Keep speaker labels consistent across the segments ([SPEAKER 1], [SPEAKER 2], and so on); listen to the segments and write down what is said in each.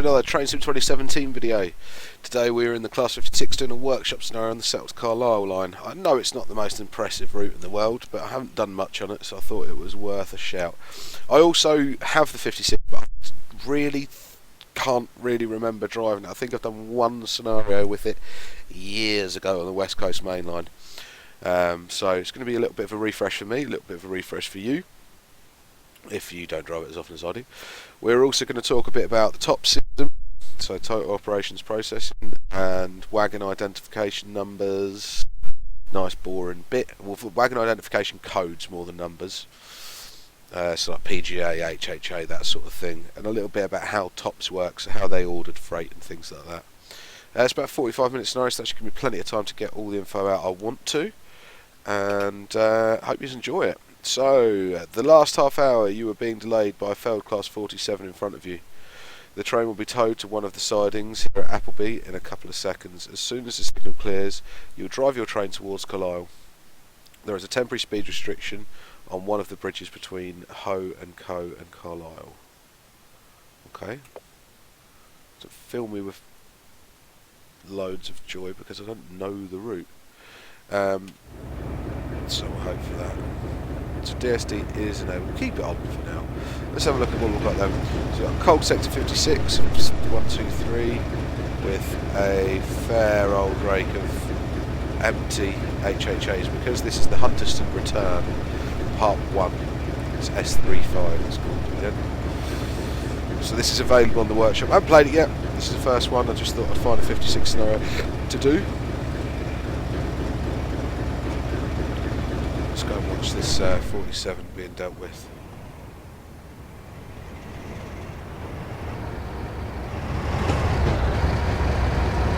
[SPEAKER 1] to another Train Sim 2017 video. Today we're in the Class 56 doing a workshop scenario on the Settle-Carlisle line. I know it's not the most impressive route in the world, but I haven't done much on it, so I thought it was worth a shout. I also have the 56, but I really can't remember driving it. I think I've done one scenario with it years ago on the West Coast main line. So it's going to be a little bit of a refresh for me, a little bit of a refresh for you, if you don't drive it as often as I do. We're also going to talk a bit about the top system, so total operations processing and wagon identification numbers. Nice boring bit. Well, for wagon identification codes more than numbers, so like PGA, HHA, that sort of thing, and a little bit about how TOPS works, how they ordered freight and things like that. It's about 45 minutes scenario, so that should give me plenty of time to get all the info out I want to, and hope you enjoy it. So, the last half hour you were being delayed by a failed Class 47 in front of you. The train will be towed to one of the sidings here at Appleby in a couple of seconds. As soon as the signal clears, you will drive your train towards Carlisle. There is a temporary speed restriction on one of the bridges between Hoe and Co and Carlisle. Okay. So fill me with loads of joy because I don't know the route. So we'll hope for that. So DSD is enabled. Keep it on for now. Let's have a look at what we've got then. So we've got Cold Sector 56, 1, 2, 3, with a fair old rake of empty HHAs because this is the Hunterston Return, Part 1. It's S35, it's called again. So this is available on the workshop. I haven't played it yet. This is the first one. I just thought I'd find a 56 scenario to do. Let's go and watch this 47 being dealt with.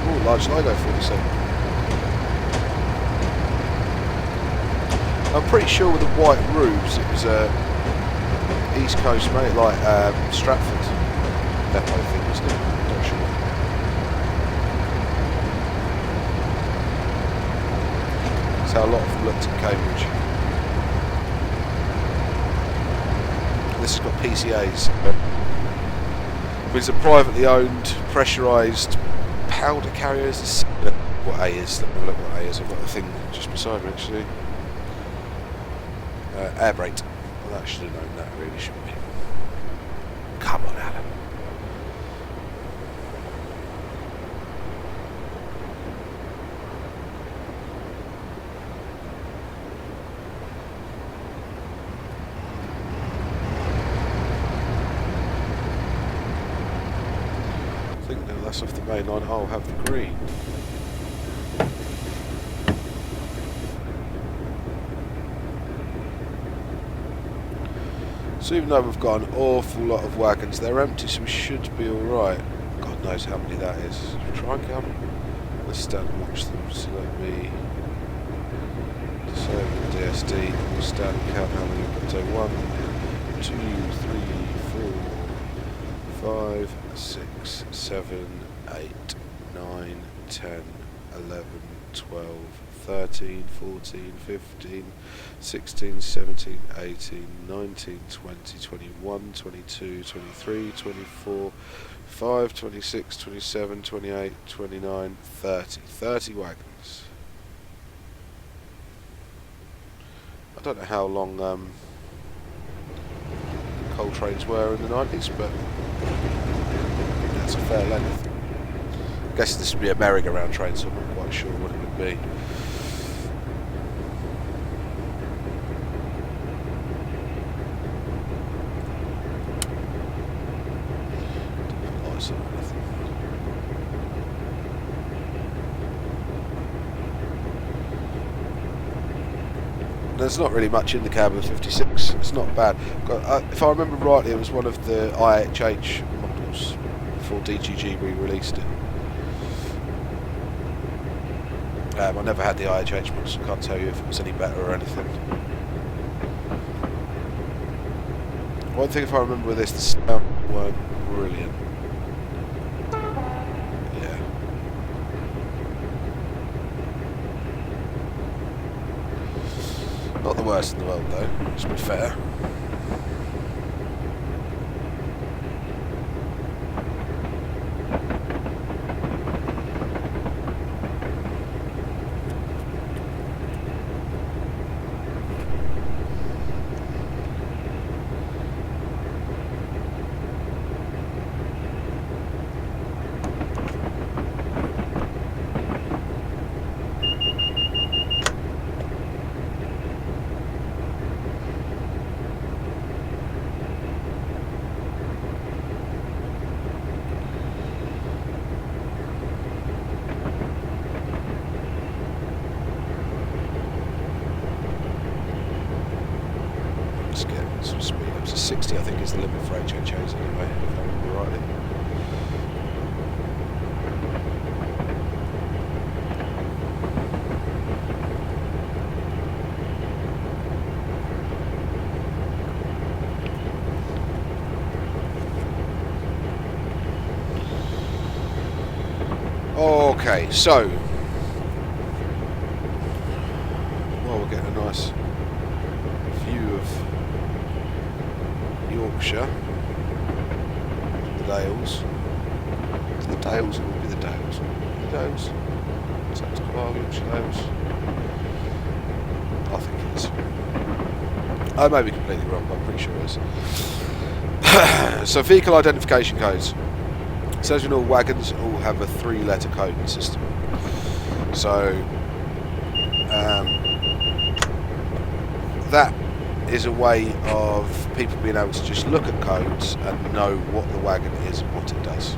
[SPEAKER 1] Oh, large logo 47. I'm pretty sure with the white roofs it was East Coast, mate, like Stratford depot thing, wasn't it? Not sure. That's how a lot of them looked in Cambridge. This has got PCAs. It's a privately owned, pressurised powder carrier. Is what A is? Let me look what A is. I've got the thing just beside me actually. Air brake. Well, I should have known that, really, shouldn't we? Come on, Alan. I think now that's off the main line. I'll have the green. So even though we've got an awful lot of wagons, they're empty, so we should be alright. God knows how many that is. Try and count. Let's stand and watch them. So let me disable the DSD. We'll stand and count how many we've got. So 1, 2, 3, 4, 5, 6, 7, 8, 9, 10, 11, 12, 13, 14, 15, 16, 17, 18, 19, 20, 21, 22, 23, 24, 5, 26, 27, 28, 29, 30. 30 wagons. I don't know how long coal trains were in the 90s, but that's a fair length. I guess this would be a merry-go-round train, so I'm not quite sure what it would be. There's not really much in the cab of 56. It's not bad. If I remember rightly, it was one of the IHH models before DGG re-released it. I never had the IHH model, so I can't tell you if it was any better or anything. One thing, if I remember with this, the sound weren't brilliant. Yeah. Not the worst in the world though, to be fair. 60 I think is the limit for HHOs anyway, if I remember rightly. Okay, so well, we're getting a nice view of Yorkshire, the Dales. The Dales, it would be the Dales. The Dales? Settle-Carlisle, Yorkshire Dales. I think it is. I may be completely wrong, but I'm pretty sure it is. So, vehicle identification codes. So, as you know, wagons all have a 3-letter coding system. So, that is a way of people being able to just look at codes and know what the wagon is and what it does.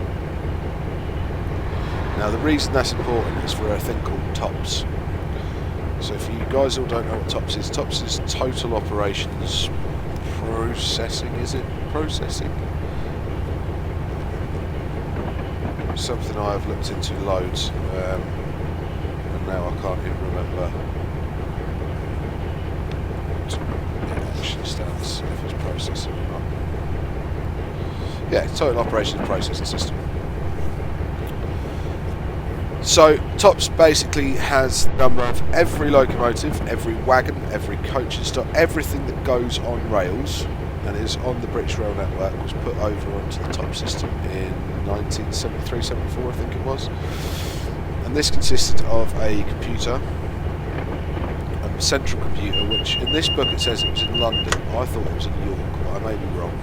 [SPEAKER 1] Now, the reason that's important is for a thing called TOPS. So if you guys all don't know what TOPS is Total Operations Processing, is it? Processing? Something I have looked into loads, and now I can't even remember what it actually stands, if it's processing or not. Yeah, Total Operations Processing System. So, TOPS basically has the number of every locomotive, every wagon, every coach and stock, everything that goes on rails and is on the British Rail network was put over onto the TOPS system in 1973-74, I think it was. And this consisted of a computer, a central computer, which in this book it says it was in London. I thought it was in York, but I may be wrong.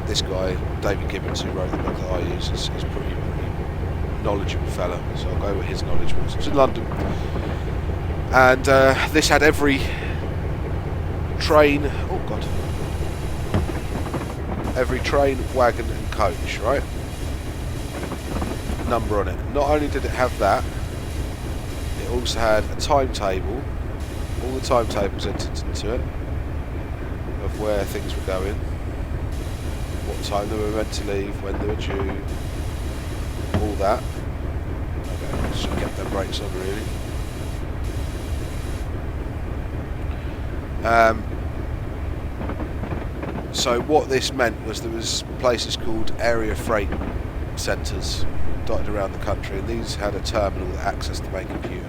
[SPEAKER 1] This guy, David Gibbons, who wrote the book that I use, is pretty knowledgeable fella, so I'll go with his knowledge. It was in London, and this had every train, every train, wagon and coach, right? Number on it. Not only did it have that, it also had a timetable, all the timetables entered into it, of where things were going, what time they were meant to leave, when they were due, all that. Okay, just kept them brakes on really. So what this meant was there was places called area freight centres dotted around the country, and these had a terminal that accessed the main computer.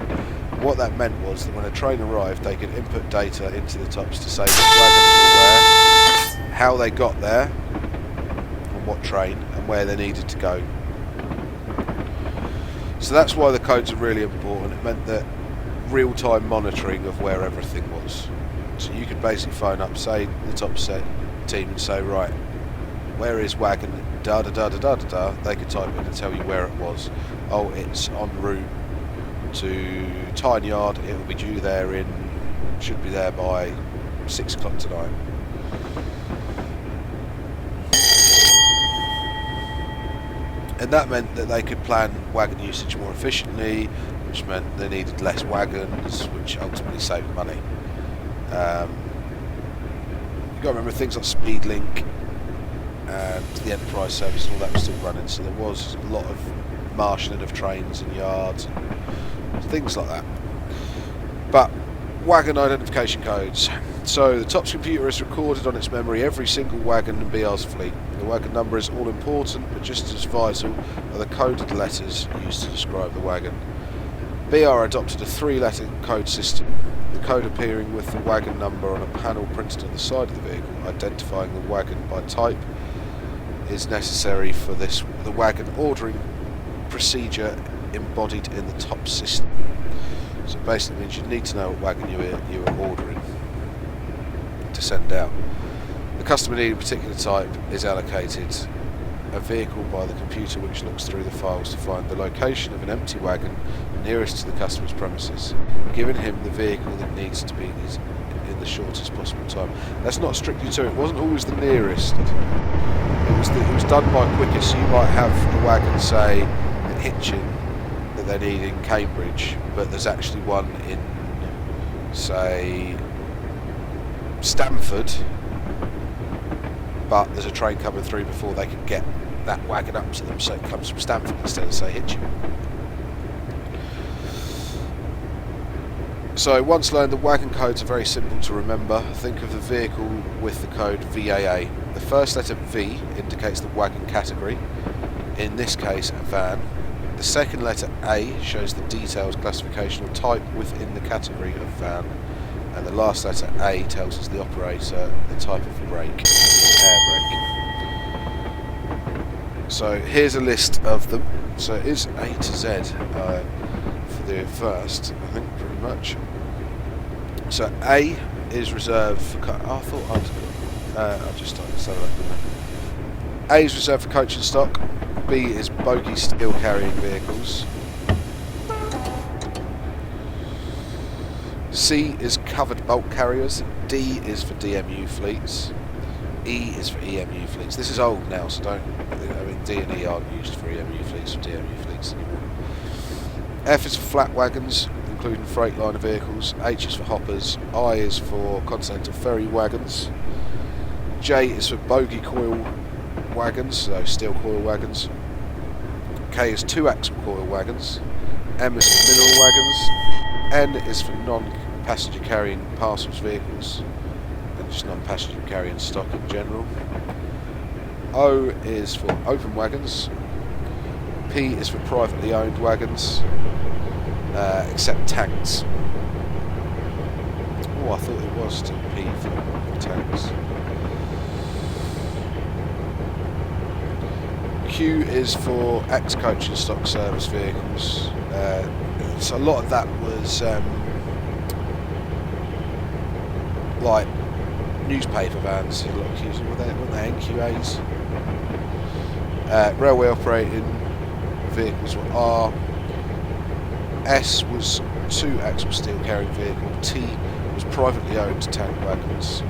[SPEAKER 1] And what that meant was that when a train arrived, they could input data into the TOPS to say which wagons were where, how they got there, on what train, and where they needed to go. So that's why the codes are really important. It meant that real-time monitoring of where everything was. So you could basically phone up, say, the TOPS team and say, right, where is wagon da da da da da da da. They could type in and tell you where it was. Oh, it's en route to Tyne Yard. It will be due there should be there by 6 o'clock tonight. And that meant that they could plan wagon usage more efficiently, which meant they needed less wagons, which ultimately saved money. You've got to remember things like Speedlink and the Enterprise service and all that was still running, so there was a lot of marshalling of trains and yards and things like that. But wagon identification codes. So the TOPS computer has recorded on its memory every single wagon in BR's fleet. The wagon number is all important, but just as vital are the coded letters used to describe the wagon. BR adopted a 3-letter code system, the code appearing with the wagon number on a panel printed on the side of the vehicle, identifying the wagon by type, is necessary for the wagon ordering procedure embodied in the TOPS system. So it basically means you need to know what wagon you are ordering to send out. The customer needing a particular type is allocated a vehicle by the computer which looks through the files to find the location of an empty wagon nearest to the customer's premises, giving him the vehicle that needs to be in the shortest possible time. That's not strictly true. It wasn't always the nearest. It was done by quickest. So you might have a wagon, say, at Hitchin that they need in Cambridge, but there's actually one in, say, Stamford, but there's a train coming through before they can get that wagon up to them, so it comes from Stamford instead of, say, Hitchin. So once learned, the wagon codes are very simple to remember. Think of the vehicle with the code VAA. The first letter V indicates the wagon category, in this case a van. The second letter A shows the detailed classification or type within the category of van, and the last letter A tells us the operator, the type of brake, air brake. So here's a list of them. So it is A to Z for the first, I think, pretty much. So A is reserved for... I thought I just started to say that. A is reserved for coach and stock. B is bogie steel carrying vehicles. C is covered bulk carriers. D is for DMU fleets. E is for EMU fleets. This is old now, so don't... I mean, D and E aren't used for EMU fleets or DMU fleets anymore. F is for flat wagons, including Freightliner vehicles. H is for hoppers. I is for continental ferry wagons. J is for bogie coil wagons, so steel coil wagons. K is 2-axle coil wagons. M is for mineral wagons. N is for non-passenger carrying parcels vehicles, and just non-passenger carrying stock in general. O is for open wagons. P is for privately owned wagons, except tanks. Oh, I thought it was still P for tanks. Q is for ex-coach and stock service vehicles. So a lot of that was like newspaper vans. A lot of Qs. Were they NQAs? Railway operating vehicles were R. S was 2-axle steel carrying vehicle. T was privately owned tank wagons,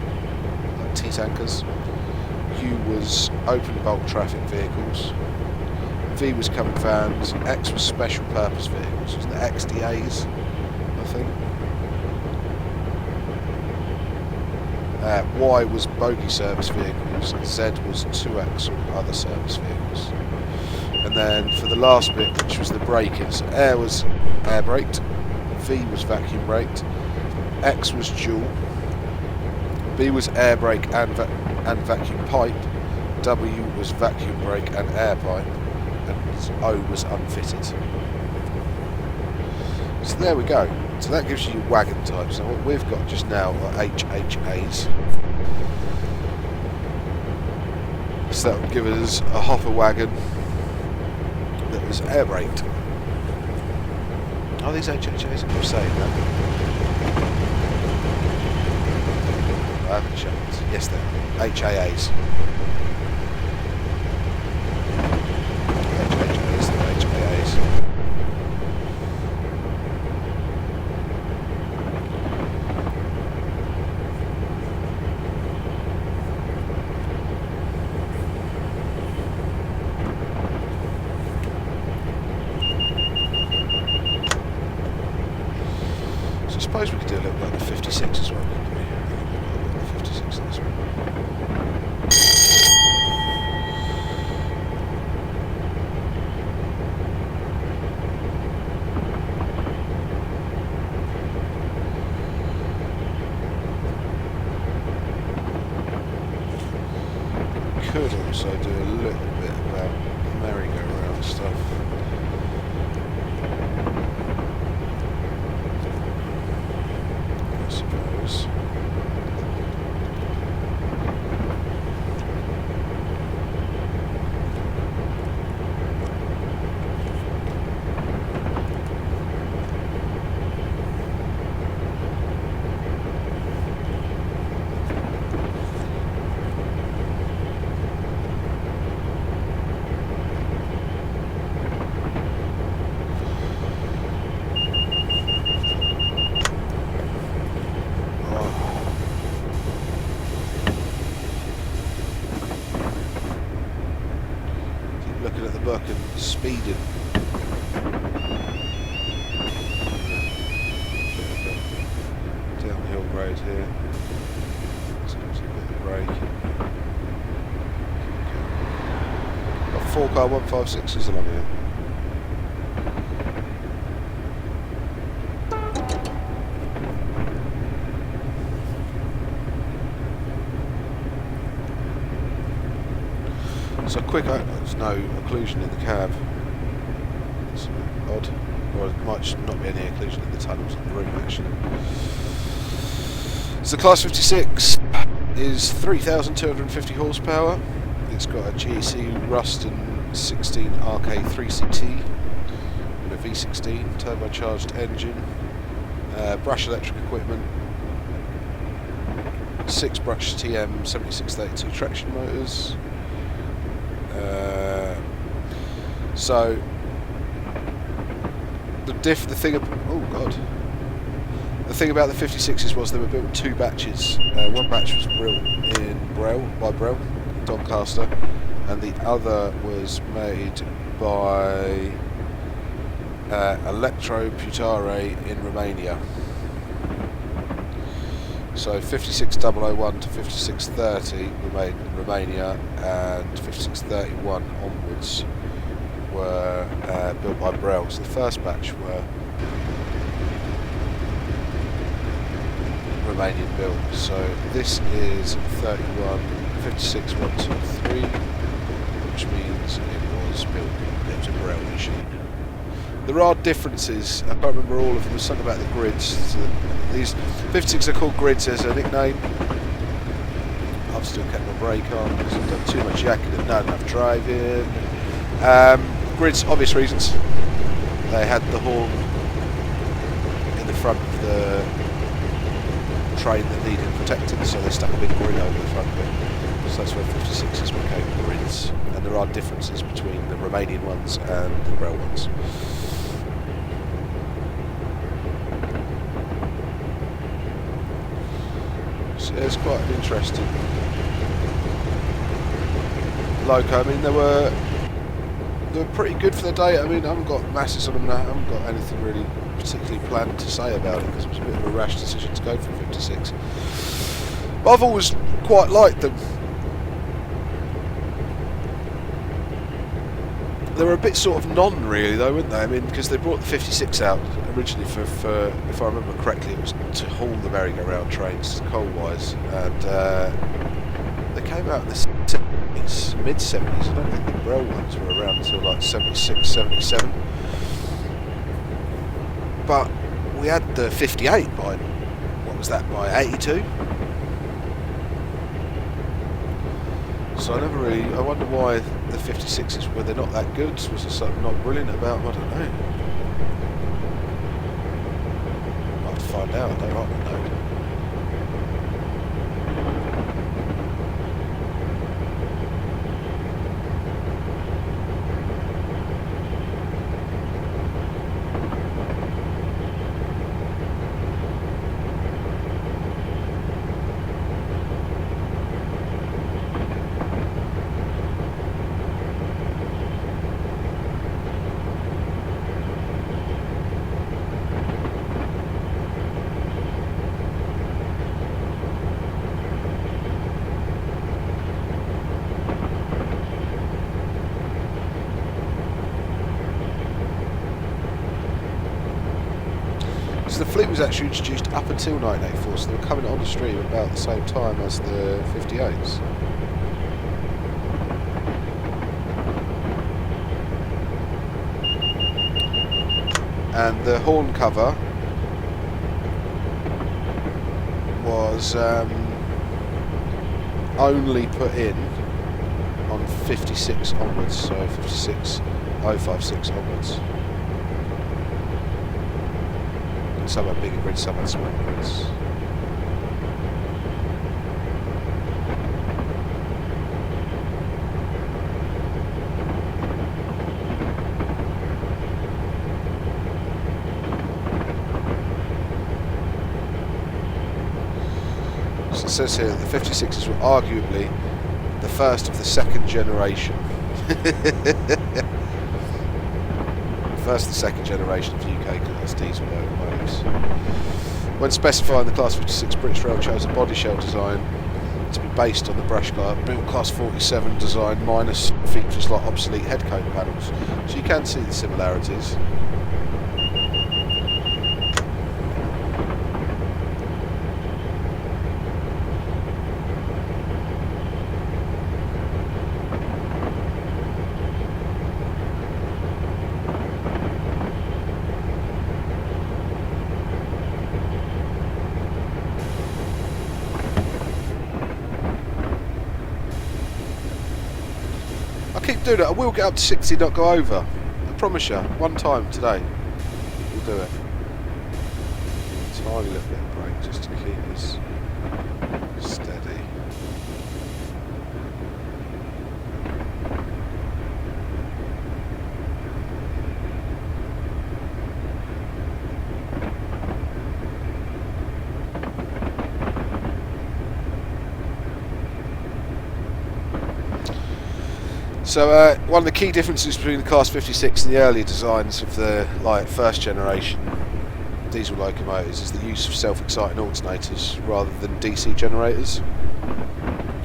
[SPEAKER 1] like T-tankers. U was open bulk traffic vehicles. V was covered vans. X was special purpose vehicles. Wasn't it XDAs, I think? Y was bogie service vehicles. Z was 2-axle other service vehicles. And then for the last bit, which was the braking, so air was air braked, V was vacuum braked, X was dual, B was air brake and vacuum pipe, W was vacuum brake and air pipe, and O was unfitted. So there we go. So that gives you wagon types. Now what we've got just now are HHAs. So that would give us a hopper wagon that was air braked. Are these HHAs? I'm saying that. I haven't checked. Yes, they're HAAs. HHAs, they're HAAs. So I suppose we could do a little bit of the 56 as well, couldn't we? I think we've got a bit of the 56 in this one. Could also do a little bit about merry-go-round stuff. I suppose. Looking at the book and speeding. Downhill road here. Let's go to a bit of brake. 4-car 156s along here. So quick, there's no occlusion in the cab. It's odd. Or it might not be any occlusion in the tunnels in the room actually. So the Class 56 is 3,250 horsepower. It's got a GEC Ruston 16 RK3CT and a V16 turbocharged engine, brush electric equipment, 6 brush TM 7632 traction motors. So the thing about the 56s was they were built in 2 batches. One batch was built in by Brell, Doncaster, and the other was made by Electroputare in Romania. So 56001 to 5630 were made in Romania, and 5631 onwards were built by Brell. So the first batch were Romanian built. So this is 31 56 123, which means it was built. It was a Brell machine. There are differences. I can't remember all of them. There's something about the grids. So these 56 are called grids as a nickname. I've still kept my brake on because I've done too much yakking and not enough driving. Grids, obvious reasons. They had the horn in the front of the train that needed protecting, so they stuck a big grid over the front of it. So that's where 56s became grids. And there are differences between the Romanian ones and the Brell ones. So it's quite an interesting loco. I mean, they were pretty good for the day. I mean, I haven't got masses on them now. I haven't got anything really particularly planned to say about it because it was a bit of a rash decision to go for 56. But I've always quite liked them. They were a bit sort of really though, weren't they? I mean, because they brought the 56 out originally for, if I remember correctly, it was to haul the merry-go-round trains coal-wise, and they came out in the 70s, mid-70s. I don't think the Brell ones were around until like 76, 77. But we had the 58 by, what was that, by 82? So I never really, I wonder why the 56s, were they not that good? Was there something not brilliant about them? I don't know. I'll have to find out, I don't know. So the fleet was actually introduced up until 1984, so they were coming on the stream about the same time as the 58s. And the horn cover was only put in on 56 onwards, so 56056 onwards. Some are bigger grids, some are smaller grids. So it says here that the 56s were arguably the first of the second generation. First and second generation of UK class diesel locomotives. When specifying the Class 56, British Rail chose a body shell design to be based on the Brashcar, built Class 47 design minus features like obsolete headcoat panels. So you can see the similarities. Keep doing it. I will get up to 60, not go over. I promise you. One time today, we'll do it. Tiny little bit of brake just to keep us steady. So one of the key differences between the Class 56 and the earlier designs of the first generation diesel locomotives is the use of self-exciting alternators rather than DC generators,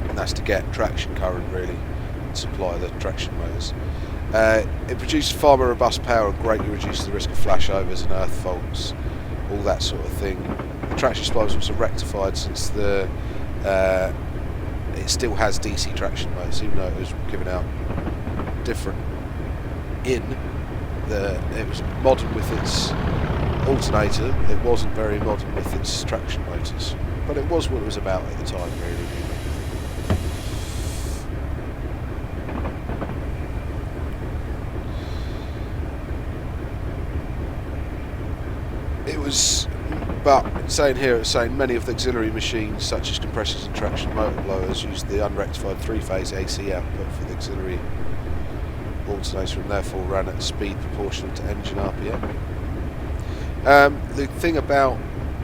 [SPEAKER 1] and that's to get traction current really and supply the traction motors. It produces far more robust power and greatly reduces the risk of flashovers and earth faults, all that sort of thing. The traction supply was also rectified since the it still has DC traction motors, even though it was given out different it was modern with its alternator. It wasn't very modern with its traction motors, but it was what it was about at the time, really. It was, but saying here, it's saying many of the auxiliary machines, such as compressors and traction motor blowers, used the unrectified three-phase AC output for the auxiliary alternator and therefore ran at a speed proportional to engine RPM. The thing about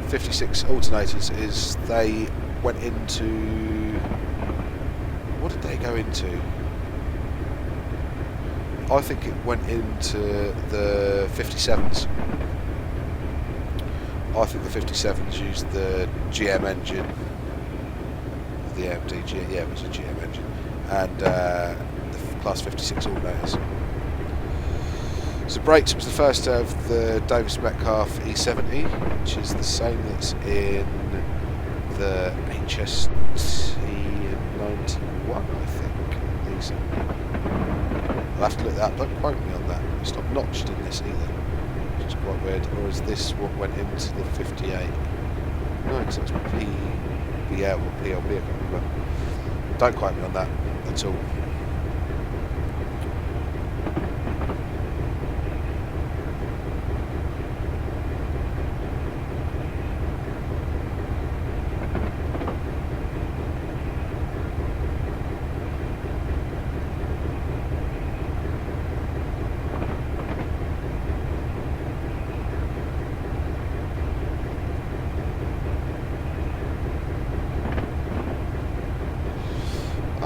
[SPEAKER 1] 56 alternators is they went into, what did they go into? I think it went into the 57s. I think the 57s used the GM engine, the AMD, yeah, it was a GM engine, and the Class 56 alternators. So brakes was the first to have the Davis Metcalf E70, which is the same that's in the HST 91, I think. I'll have to look that up, don't quote me on that. It's not notched in this either, which is quite weird. Or is this what went into the 58? No, because it was PBL or PLB, I can't remember. Don't quote me on that at all.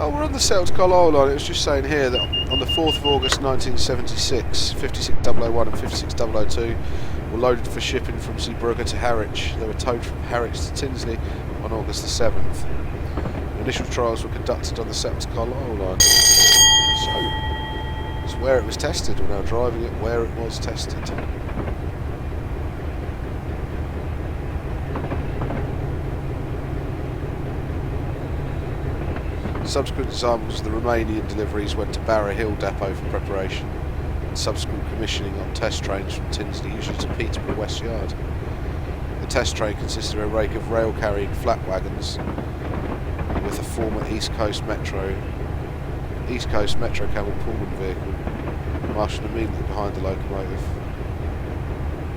[SPEAKER 1] Oh, we're on the Settle-Carlisle line. It was just saying here that on the 4th of August 1976, 56001 and 56002 were loaded for shipping from Zeebrugge to Harwich. They were towed from Harwich to Tinsley on August the 7th. Initial trials were conducted on the Settle-Carlisle line. So, it's where it was tested. We're now driving it where it was tested. Subsequent examples of the Romanian deliveries went to Barrow Hill depot for preparation and subsequent commissioning on test trains from Tinsley, usually to Peterborough West Yard. The test train consisted of a rake of rail-carrying flat wagons with a former East Coast Metro Camel Pullman vehicle marshalled immediately behind the locomotive.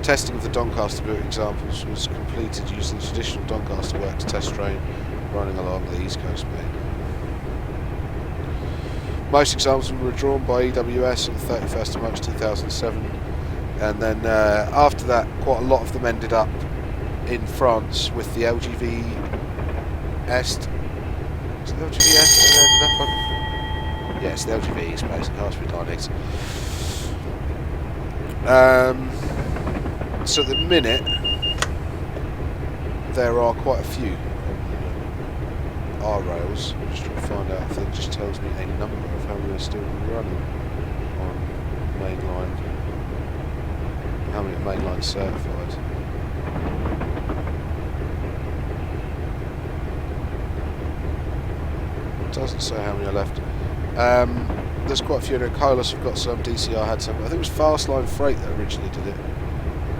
[SPEAKER 1] Testing of the Doncaster built examples was completed using the traditional Doncaster Works test train running along the East Coast Main. Most examples were drawn by EWS on the 31st of March 2007, and then after that quite a lot of them ended up in France with the LGV Est. Is it the LGV Est that ended up on? Yes, the LGV East basically, Hartford Line East. So at the minute there are quite a few R rails. I'm just trying to find out if it just tells me a number of how many are still running on mainline. How many are mainline certified. It doesn't say how many are left. There's quite a few. Colas have got some, DCR had some. I think it was Fastline Freight that originally did it.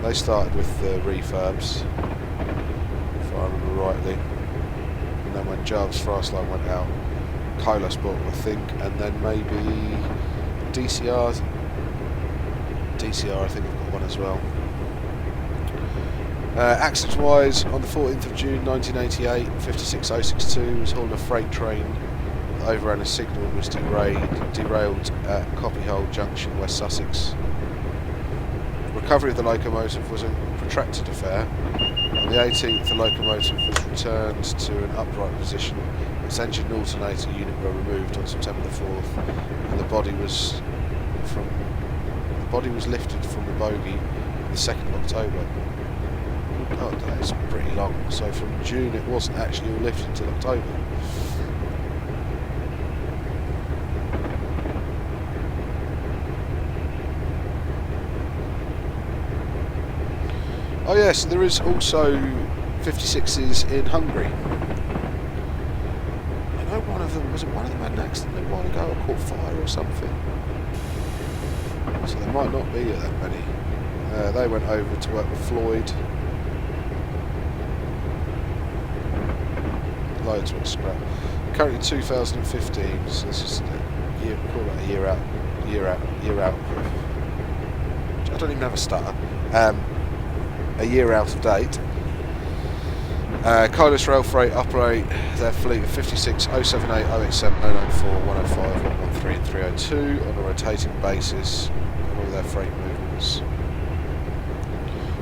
[SPEAKER 1] They started with the refurbs, if I remember rightly. And then when Jarvis Fastline went out, Colas bought them, I think, and then maybe DCR I think have got one as well. Accident wise, on the 14th of June 1988, 56062 was hauling a freight train that overran a signal and was derailed at Copyhole Junction, West Sussex. Recovery of the locomotive was a protracted affair. On the 18th, the locomotive was returned to an upright position. Its engine and alternator unit were removed on September the 4th, and the body was lifted from the bogie on the 2nd of October. Oh, that is pretty long. So from June, it wasn't actually all lifted until October. Oh yes, there is also 56s in Hungary. I know one of them, was it one of them had an accident a while ago or caught fire or something? So there might not be that many. They went over to work with Floyd. Loads went scrap. Currently 2015, so this is a year, call it a year out. I don't even have a stutter. A year out of date. Colas Rail Freight operate their fleet of 56 078, 087, 094, 105, 113 and 302 on a rotating basis on all their freight movements.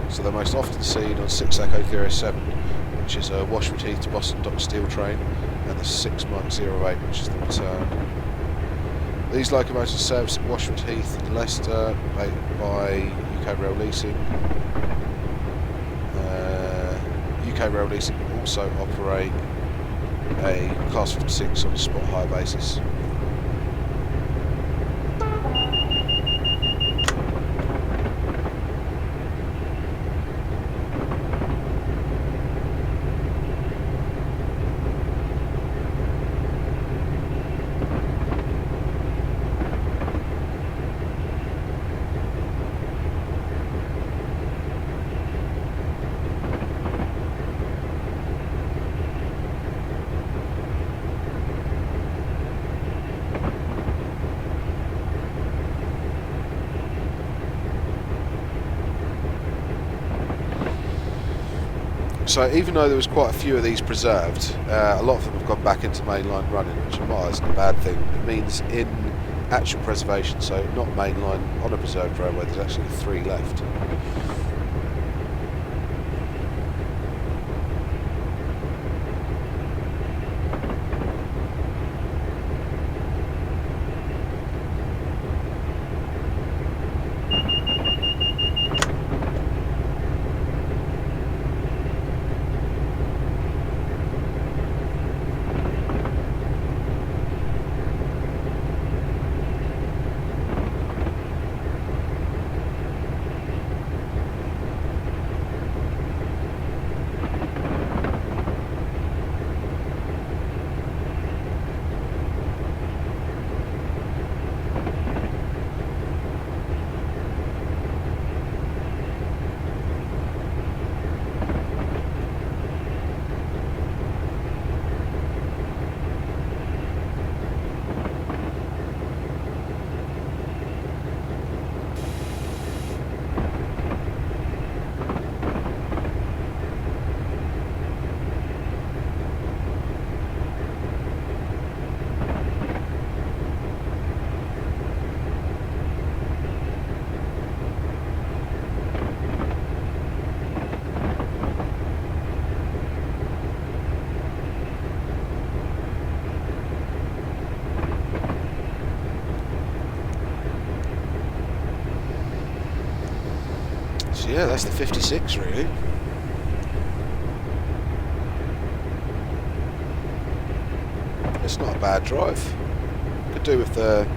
[SPEAKER 1] So they're most often seen on 6 Echo 07, which is a Washwood Heath to Boston Dock steel train, and the 6 Mark 08, which is the return. These locomotives service at Washwood Heath and Leicester by UK Rail Leasing. UK Rail Leasing also operate a Class 56 on a spot hire basis. So even though there was quite a few of these preserved, a lot of them have gone back into mainline running, which in my eyes isn't a bad thing. It means in actual preservation, so not mainline on a preserved railway, there's actually 3 left. So yeah, that's the 56 really. it's not a bad drive. Could do with the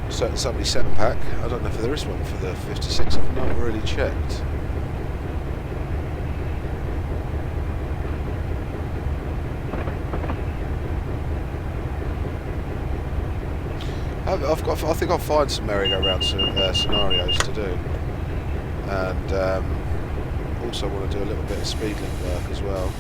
[SPEAKER 1] somebody 7-pack. I don't know if there is one for the 56. I've not really checked. I think I'll find some merry-go-round scenarios to do, and also want to do a little bit of speed limit work as well.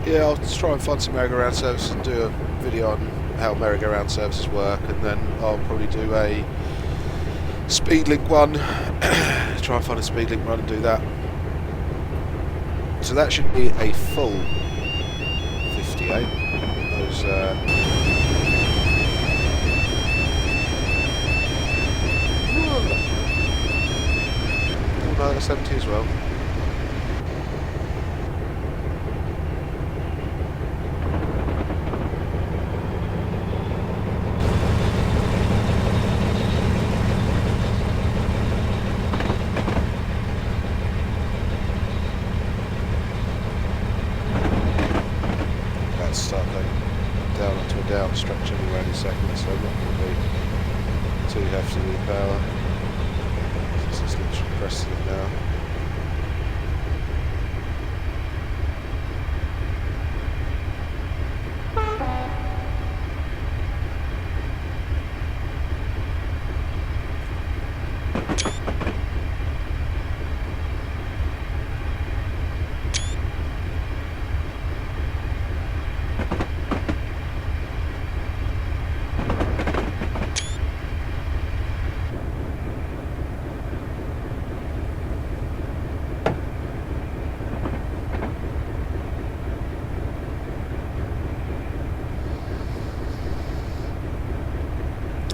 [SPEAKER 1] Yeah, I'll try and find some merry-go-round services and do a video on how merry-go-round services work, and then I'll probably do a speed link one. Try and find a speed link run and do that. So that should be a full 58. Those oh no, that's 70 as well. Start going down onto a down stretch anyway in a second, so I'm not going to be too hefty with the power. This is literally pressing it now.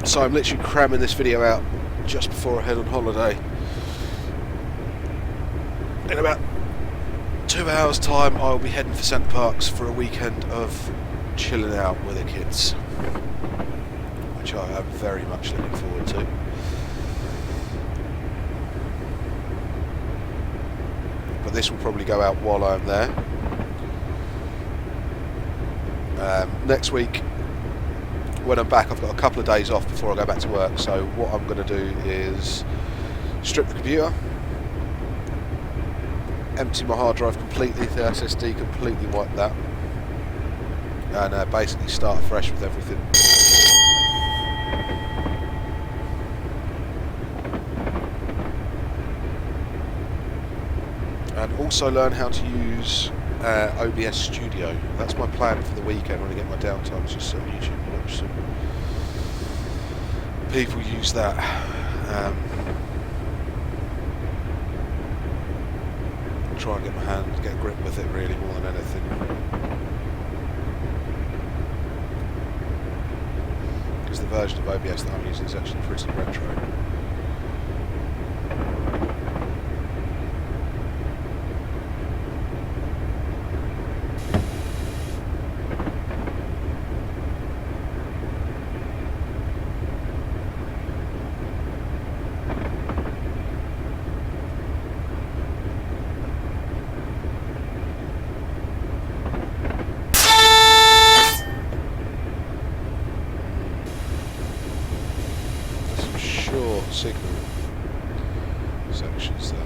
[SPEAKER 1] So I'm literally cramming this video out just before I head on holiday. In about 2 hours time I'll be heading for Centre Parks for a weekend of chilling out with the kids, which I am very much looking forward to. But this will probably go out while I'm there. Next week when I'm back, I've got a couple of days off before I go back to work, so what I'm going to do is strip the computer, empty my hard drive completely, the SSD completely wipe that, and basically start fresh with everything. And also learn how to use OBS Studio. That's my plan for the weekend when I get my downtime, is just sit on YouTube and watch some people use that. Try and get my hand, get a grip with it really more than anything. Because the version of OBS that I'm using is actually pretty retro. Signal sections there.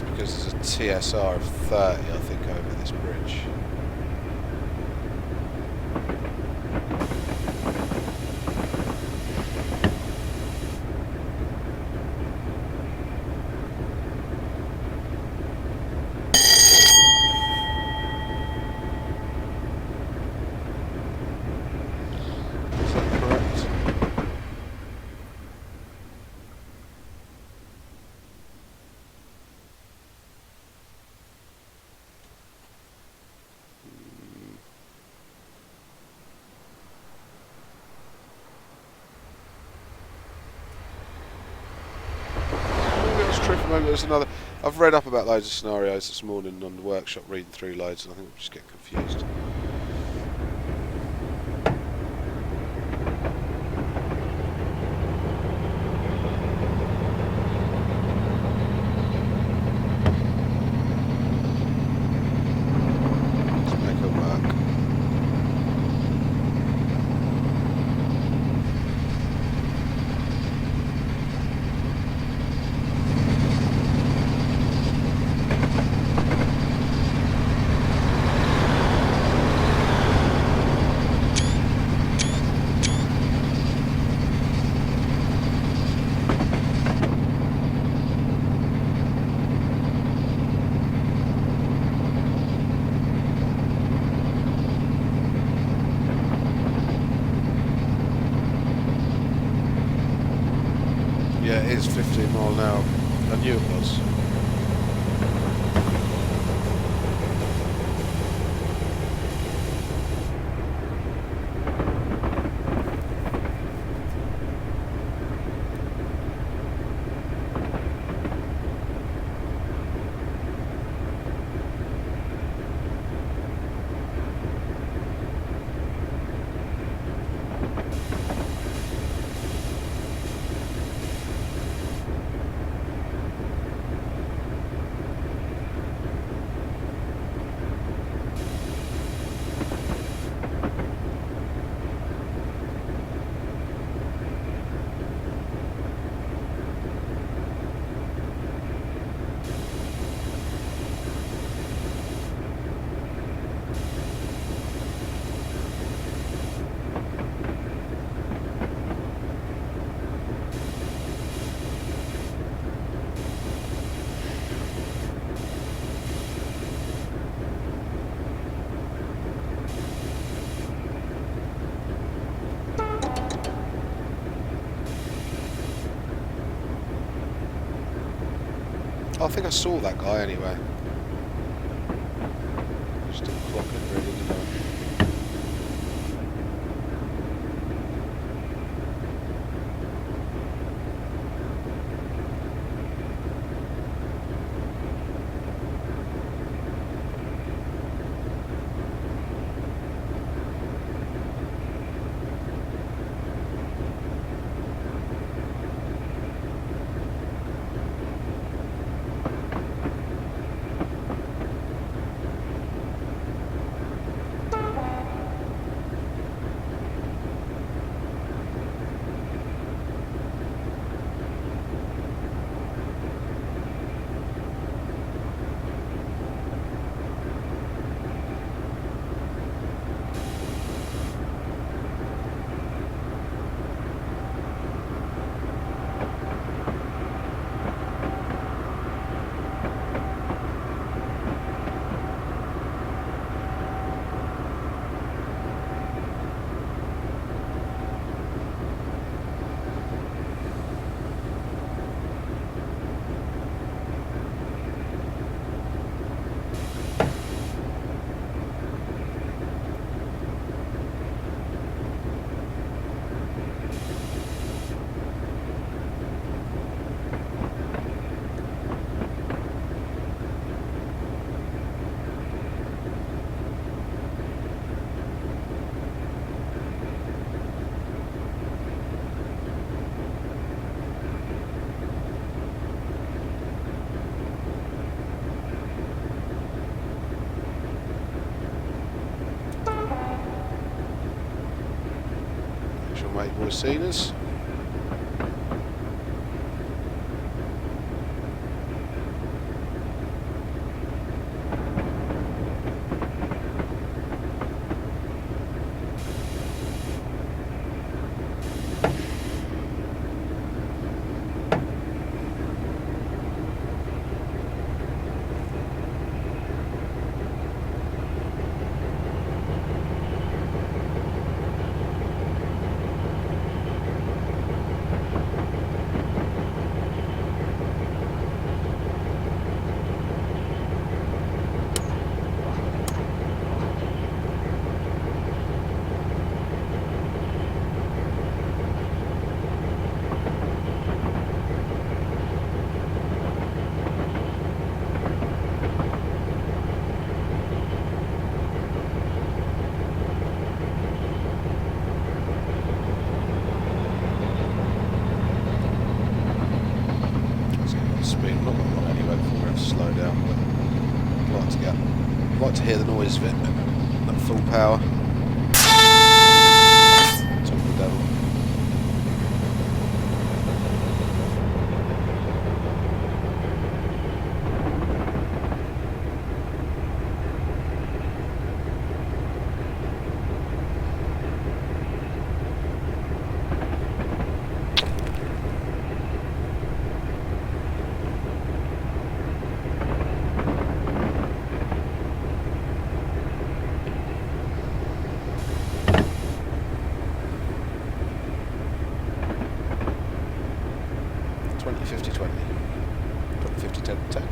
[SPEAKER 1] nervous because there's a TSR of 30, I think, over this bridge. Is that correct? Maybe there's another. I've read up about loads of scenarios this morning on the workshop, reading through loads, and I think I'm just getting confused. Let's make it work. Yeah, it is 15 mile an hour. I knew it was. I think I saw that guy anyway. Still clocking really, didn't I? Mate would have seen us. hear the noise of it at full power. Top of the devil. Put 50, 10, 10.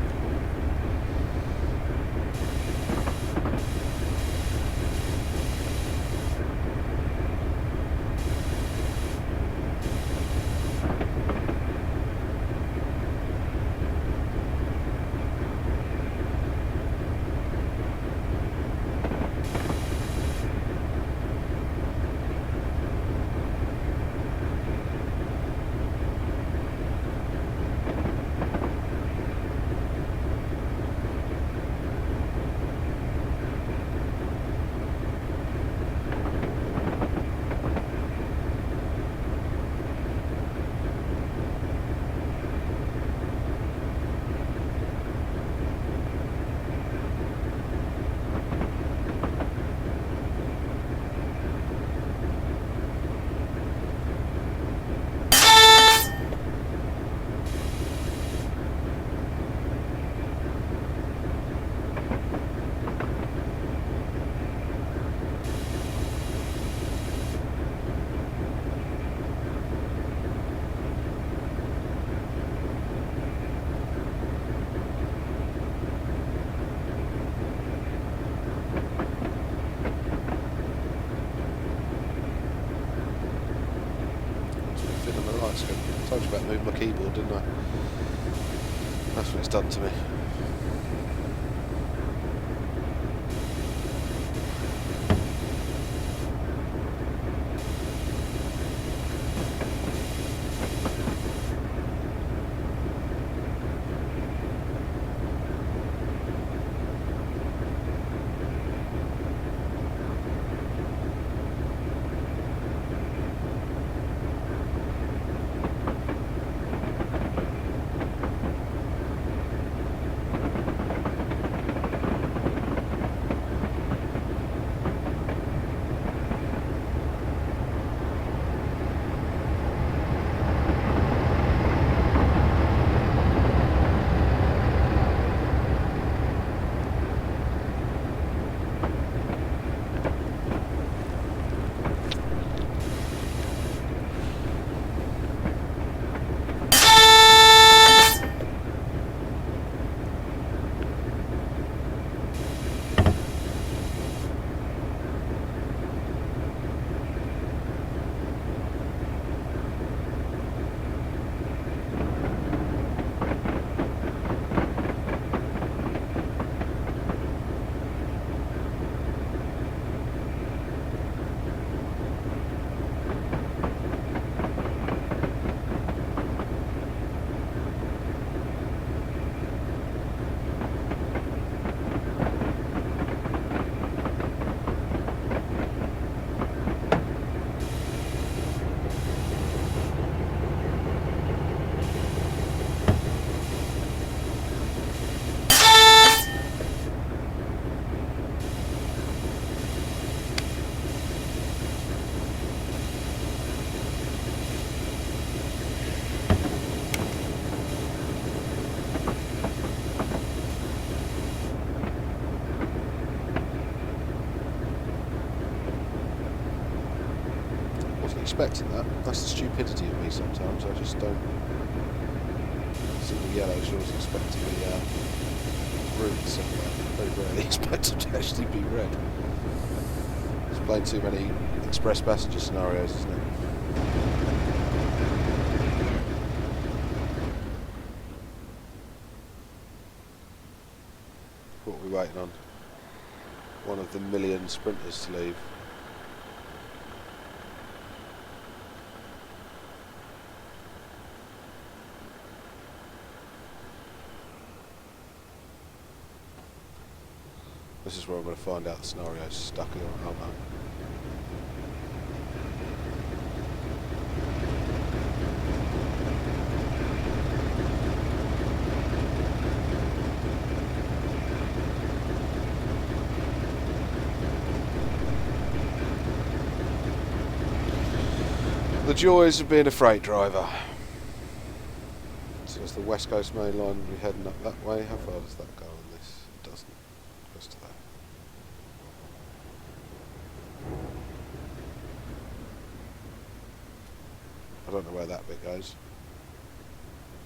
[SPEAKER 1] I told you about moving my keyboard, didn't I? That's what it's done to me. Expecting that. That's the stupidity of me sometimes. I just don't see the yellows. You're always expecting the green somewhere. Very rarely expect them to actually be red. It's playing too many express passenger scenarios, isn't it? What are we waiting on? One of the million sprinters to leave. This is where I'm going to find out the scenario's stuck in, aren't I? The joys of being a freight driver. So it's the West Coast Main Line, we're heading up that way. How far does that go on this? It doesn't. Close to that. I don't know where that bit goes.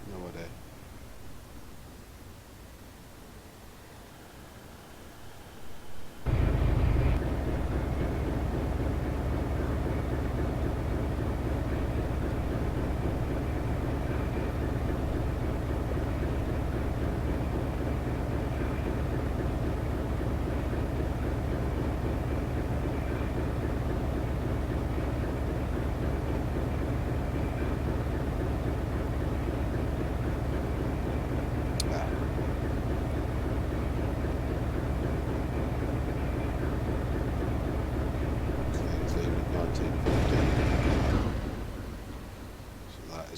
[SPEAKER 1] No idea.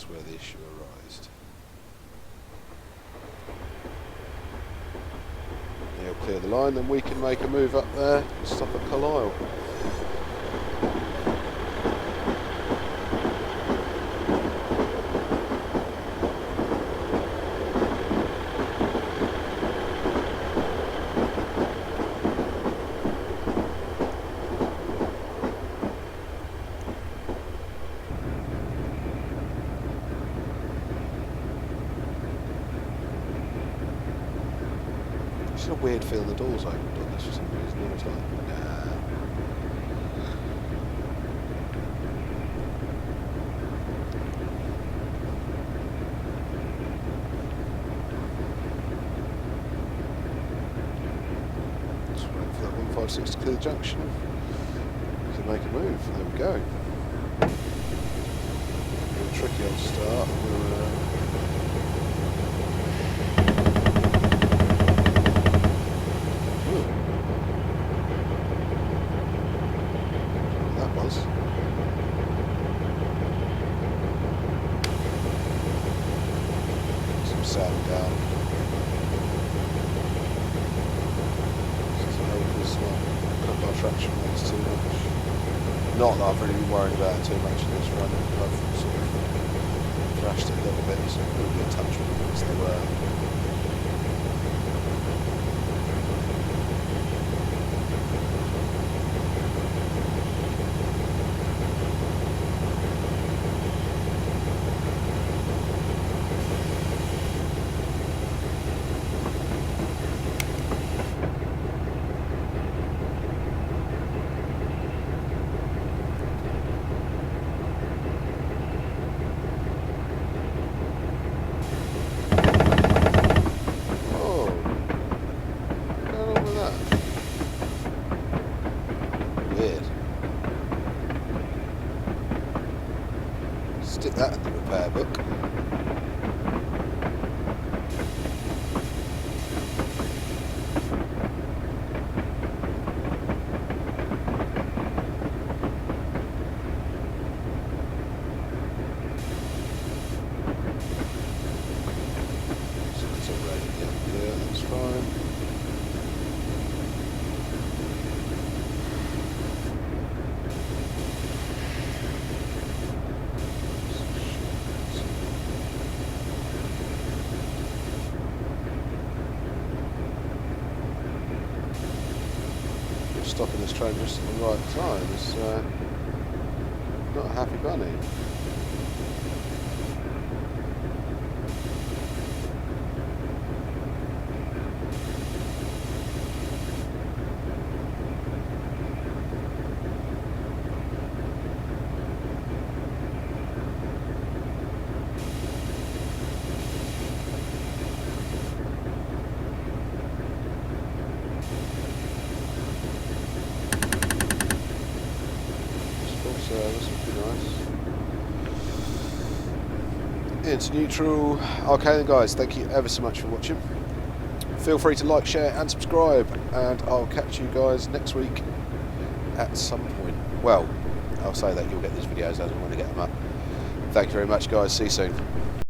[SPEAKER 1] Where the issue arose. He'll clear the line, then we can make a move up there and stop at Carlisle. It's a weird feeling the doors opened on this for some reason. I was like, nah. Just wait for that 156 to clear the junction. We can make a move. There we go. A bit tricky on start. Sand down. So I hope it's not cut our traction rates too much. Not that I've really been worried about it too much in this run. I've sort of thrashed it a little bit, so it will be a touch more as they were. Stick that in the repair book. So it's already, yeah, that's fine. Stopping this train just at the right time is not a happy bunny. This would be nice. Into neutral. Okay then guys, thank you ever so much for watching. Feel free to like, share and subscribe, and I'll catch you guys next week at some point. Well, I'll say that you'll get these videos as and when I get them up. Thank you very much, guys. See you soon.